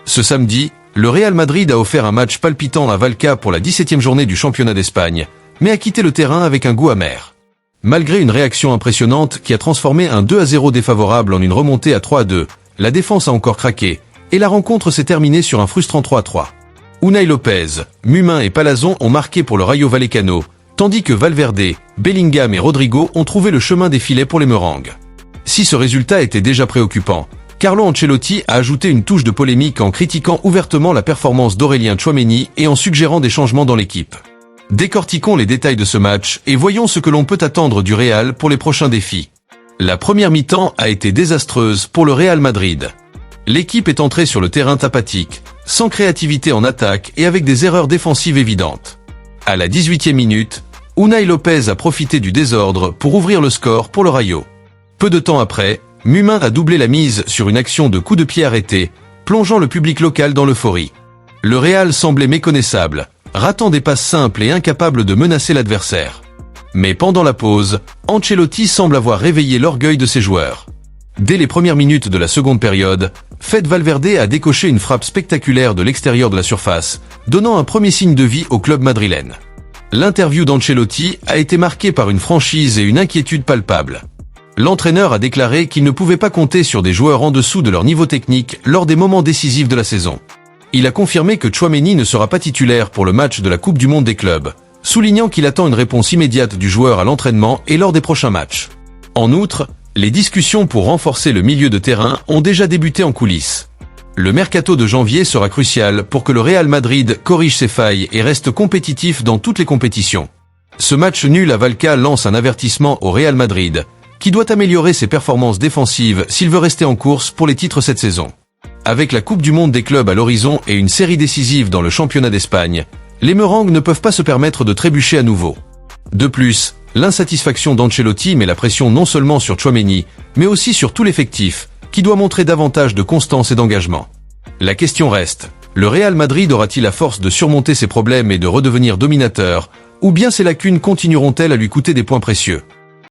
Ce samedi, le Real Madrid a offert un match palpitant à Vallecas pour la 17e journée du championnat d'Espagne, mais a quitté le terrain avec un goût amer. Malgré une réaction impressionnante qui a transformé un 2-0 défavorable en une remontée à 3-2, la défense a encore craqué, et la rencontre s'est terminée sur un frustrant 3-3. Unai Lopez, Mumin et Palazón ont marqué pour le Rayo Vallecano, tandis que Valverde, Bellingham et Rodrigo ont trouvé le chemin des filets pour les Merengues. Si ce résultat était déjà préoccupant, Carlo Ancelotti a ajouté une touche de polémique en critiquant ouvertement la performance d'Aurélien Tchouaméni et en suggérant des changements dans l'équipe. Décortiquons les détails de ce match et voyons ce que l'on peut attendre du Real pour les prochains défis. La première mi-temps a été désastreuse pour le Real Madrid. L'équipe est entrée sur le terrain apathique, sans créativité en attaque et avec des erreurs défensives évidentes. À la 18e minute, Unai Lopez a profité du désordre pour ouvrir le score pour le Rayo. Peu de temps après, Mumin a doublé la mise sur une action de coup de pied arrêté, plongeant le public local dans l'euphorie. Le Real semblait méconnaissable, ratant des passes simples et incapable de menacer l'adversaire. Mais pendant la pause, Ancelotti semble avoir réveillé l'orgueil de ses joueurs. Dès les premières minutes de la seconde période, Fede Valverde a décoché une frappe spectaculaire de l'extérieur de la surface, donnant un premier signe de vie au club madrilène. L'interview d'Ancelotti a été marquée par une franchise et une inquiétude palpable. L'entraîneur a déclaré qu'il ne pouvait pas compter sur des joueurs en dessous de leur niveau technique lors des moments décisifs de la saison. Il a confirmé que Tchouaméni ne sera pas titulaire pour le match de la Coupe du Monde des clubs, soulignant qu'il attend une réponse immédiate du joueur à l'entraînement et lors des prochains matchs. En outre, les discussions pour renforcer le milieu de terrain ont déjà débuté en coulisses. Le mercato de janvier sera crucial pour que le Real Madrid corrige ses failles et reste compétitif dans toutes les compétitions. Ce match nul à Vallecas lance un avertissement au Real Madrid, qui doit améliorer ses performances défensives s'il veut rester en course pour les titres cette saison. Avec la Coupe du Monde des clubs à l'horizon et une série décisive dans le championnat d'Espagne, les Merengues ne peuvent pas se permettre de trébucher à nouveau. De plus, l'insatisfaction d'Ancelotti met la pression non seulement sur Tchouaméni, mais aussi sur tout l'effectif, qui doit montrer davantage de constance et d'engagement. La question reste, le Real Madrid aura-t-il la force de surmonter ses problèmes et de redevenir dominateur, ou bien ses lacunes continueront-elles à lui coûter des points précieux ?